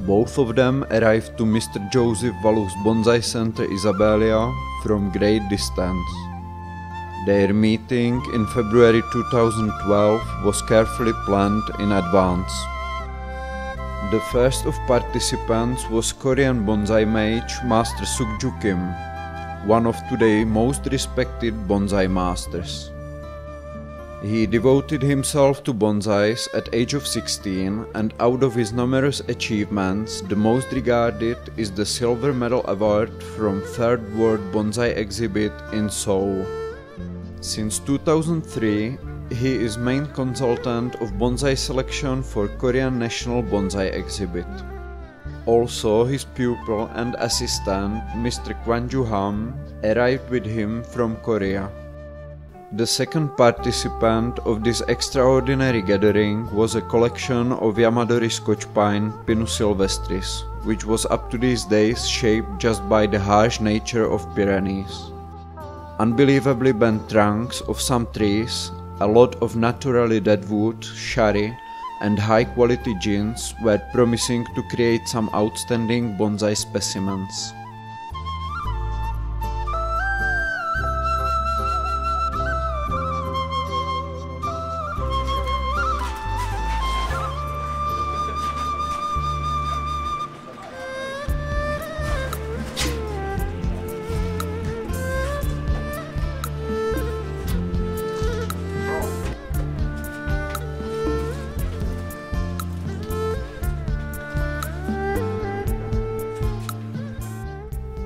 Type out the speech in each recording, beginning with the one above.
Both of them arrived to Mr. Joseph Valuch's Bonsai Center Isabella from great distance. Their meeting in February 2012 was carefully planned in advance. The first of participants was Korean bonsai mage Master Sukju Kim, one of today's most respected bonsai masters. He devoted himself to bonsais at age of 16, and out of his numerous achievements, the most regarded is the Silver Medal Award from Third World Bonsai Exhibit in Seoul. Since 2003, he is main consultant of bonsai selection for Korean National Bonsai Exhibit. Also, his pupil and assistant, Mr. Kwan-ju Ham, arrived with him from Korea. The second participant of this extraordinary gathering was a collection of Yamadori Scotch pine Pinus sylvestris, which was up to these days shaped just by the harsh nature of Pyrenees. Unbelievably bent trunks of some trees, a lot of naturally dead wood, shari, and high-quality gins were promising to create some outstanding bonsai specimens.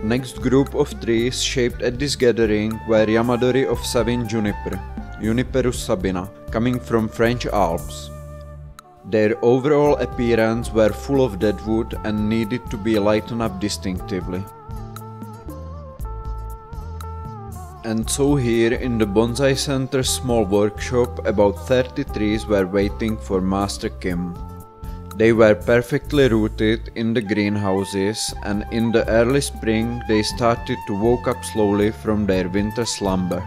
Next group of trees shaped at this gathering were Yamadori of Savine juniper, Juniperus sabina, coming from French Alps. Their overall appearance were full of dead wood and needed to be lightened up distinctively. And so here in the Bonsai Center's small workshop, about 30 trees were waiting for Master Kim. They were perfectly rooted in the greenhouses, and in the early spring they started to wake up slowly from their winter slumber.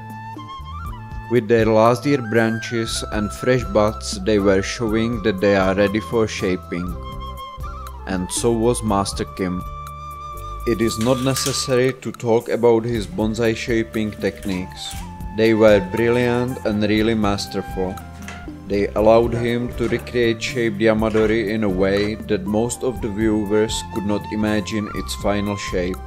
With their last year branches and fresh buds, they were showing that they are ready for shaping. And so was Master Kim. It is not necessary to talk about his bonsai shaping techniques. They were brilliant and really masterful. They allowed him to recreate shaped Yamadori in a way that most of the viewers could not imagine its final shape.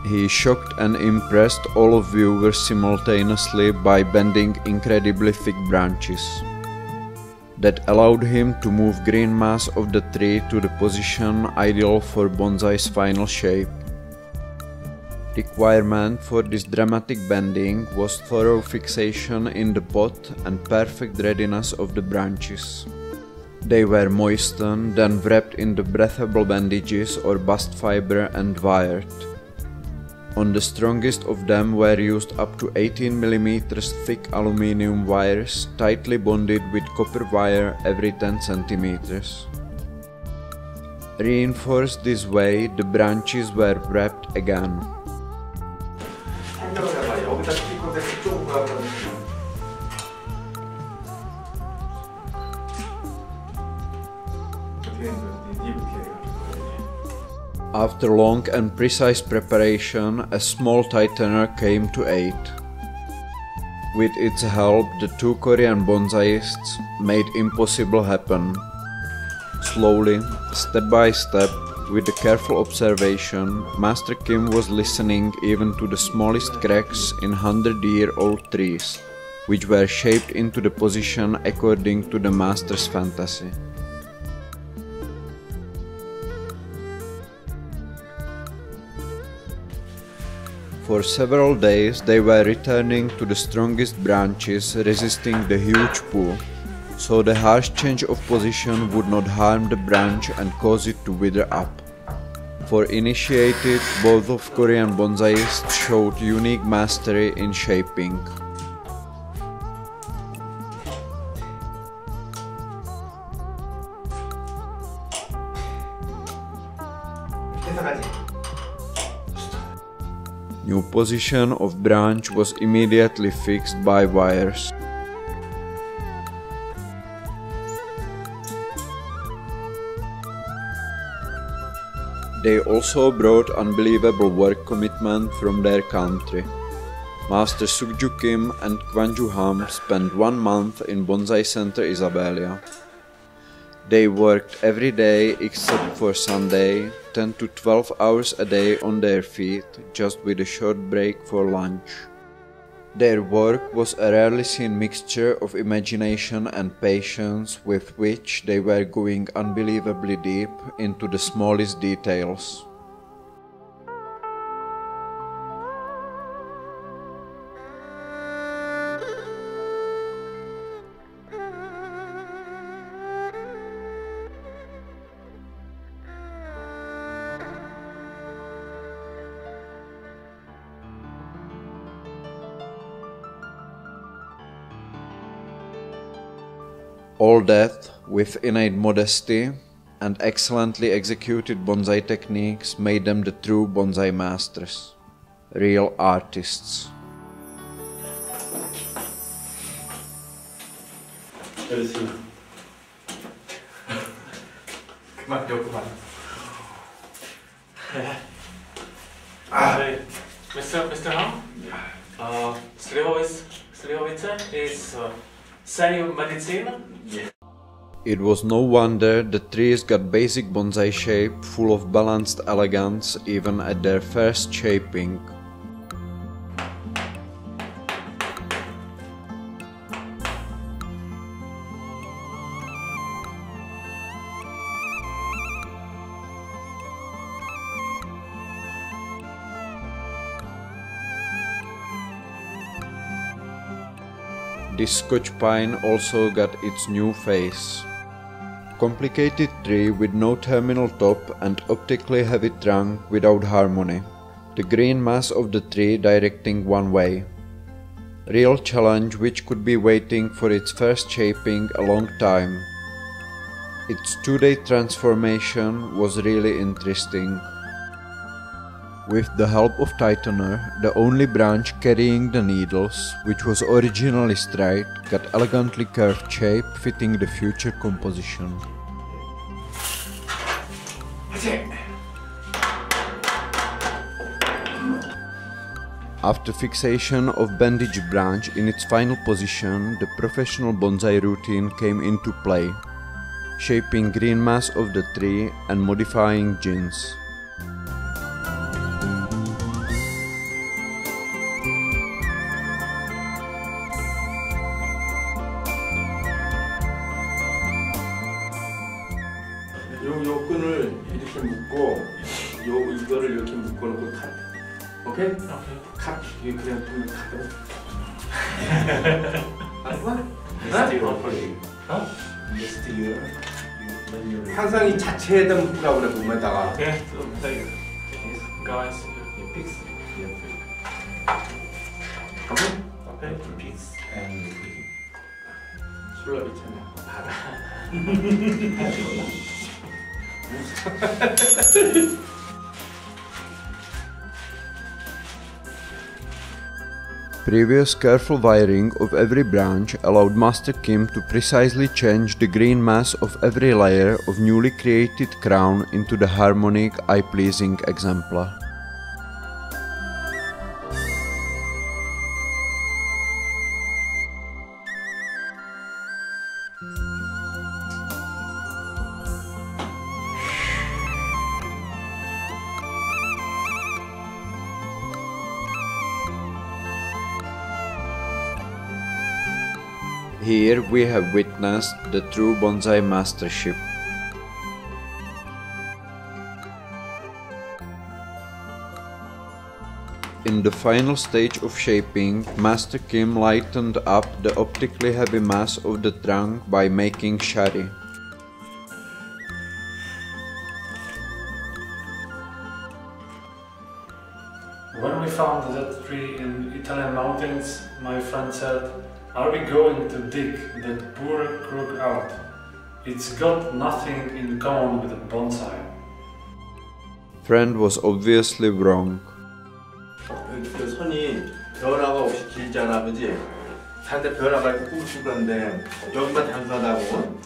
He shocked and impressed all of viewers simultaneously by bending incredibly thick branches. That allowed him to move green mass of the tree to the position ideal for bonsai's final shape. Requirement for this dramatic bending was thorough fixation in the pot and perfect readiness of the branches. They were moistened, then wrapped in the breathable bandages or bast fiber and wired. On the strongest of them were used up to 18 mm thick aluminium wires tightly bonded with copper wire every 10 cm. Reinforced this way, the branches were wrapped again. After long and precise preparation, a small tightener came to aid. With its help, the two Korean bonsaists made impossible happen. Slowly, step by step, with the careful observation, Master Kim was listening even to the smallest cracks in 100-year-old trees, which were shaped into the position according to the master's fantasy. For several days they were returning to the strongest branches, resisting the huge pull, so the harsh change of position would not harm the branch and cause it to wither up. For initiated, both of Korean bonsaists showed unique mastery in shaping. New position of branch was immediately fixed by wires. They also brought unbelievable work commitment from their country. Master Sukju Kim and Kwanju Ham spent 1 month in Bonsai Center Isabelia. They worked every day except for Sunday, 10 to 12 hours a day on their feet, just with a short break for lunch. Their work was a rarely seen mixture of imagination and patience with which they were going unbelievably deep into the smallest details. All that, with innate modesty and excellently executed bonsai techniques, made them the true bonsai masters, real artists. Mr. Ham, Slivovice is senior medicine. It was no wonder the trees got basic bonsai shape, full of balanced elegance, even at their first shaping. This Scotch pine also got its new face. Complicated tree with no terminal top and optically heavy trunk without harmony. The green mass of the tree directing one way. Real challenge which could be waiting for its first shaping a long time. Its 2-day transformation was really interesting. With the help of tightener, the only branch carrying the needles, which was originally straight, got elegantly curved shape fitting the future composition. After fixation of bandage branch in its final position, the professional bonsai routine came into play, shaping green mass of the tree and modifying gins. 요 끈을 이렇게 묶고 이거를 이렇게 묶어놓고 컷. 오케이? 컷. 이게 그냥 끈을 컷. 항상 이 자체에다 묶으라고 그래 몸에다가. Okay, so guys, fix. Okay, fix. 술랍이 참여. 받아. Previous careful wiring of every branch allowed Master Kim to precisely change the green mass of every layer of newly created crown into the harmonic, eye-pleasing exemplar. Here we have witnessed the true bonsai mastership. In the final stage of shaping, Master Kim lightened up the optically heavy mass of the trunk by making shari. When we found that tree in Italian mountains, my friend said, "Are we going to dig that poor crook out? It's got nothing in common with a bonsai." Friend was obviously wrong. 그 선이 변화가 없이 길잖아, 그지? 산데 변화가 있고 꾹꾹 그런데 여기만 단순하다고.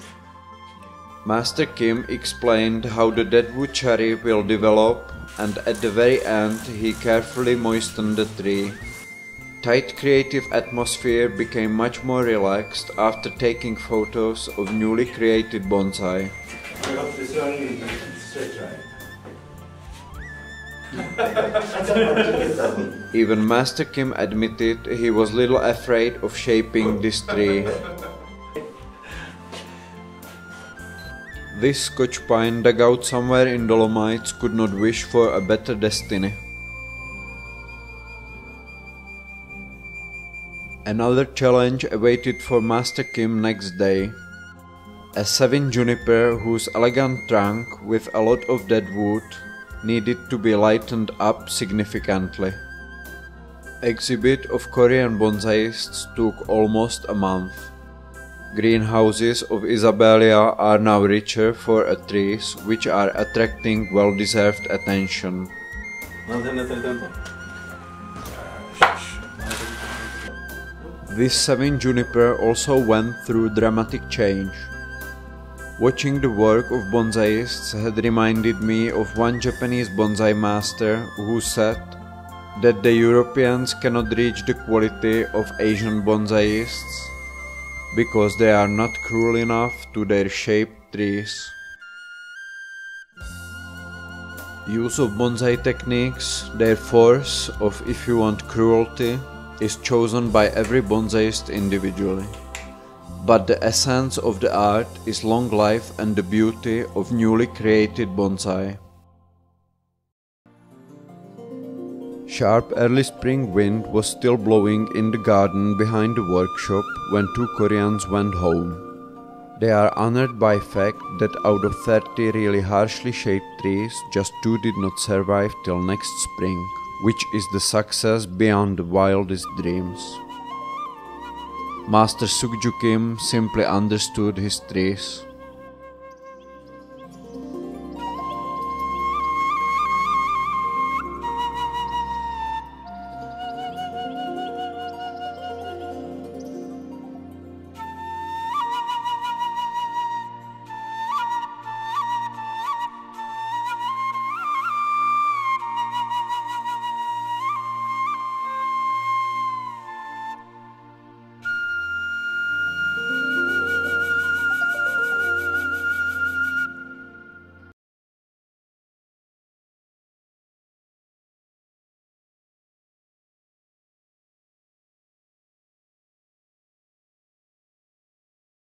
Master Kim explained how the deadwood cherry will develop, and at the very end he carefully moistened the tree. Tight creative atmosphere became much more relaxed after taking photos of newly created bonsai. I hope this only straight right. Even Master Kim admitted he was little afraid of shaping this tree. This Scotch pine dug out somewhere in Dolomites could not wish for a better destiny. Another challenge awaited for Master Kim next day. A savin juniper whose elegant trunk with a lot of dead wood needed to be lightened up significantly. Exhibit of Korean bonsaists took almost a month. Greenhouses of Isabelia are now richer for trees which are attracting well-deserved attention. This savin juniper also went through dramatic change. Watching the work of bonsaists had reminded me of one Japanese bonsai master who said that the Europeans cannot reach the quality of Asian bonsaists because they are not cruel enough to their shaped trees. Use of bonsai techniques, their force of, if you want, cruelty, is chosen by every bonsaist individually. But the essence of the art is long life and the beauty of newly created bonsai. Sharp early spring wind was still blowing in the garden behind the workshop when two Koreans went home. They are honored by fact that out of 30 really harshly shaped trees, just 2 did not survive till next spring, which is the success beyond the wildest dreams. Master Sukju Kim simply understood his trees.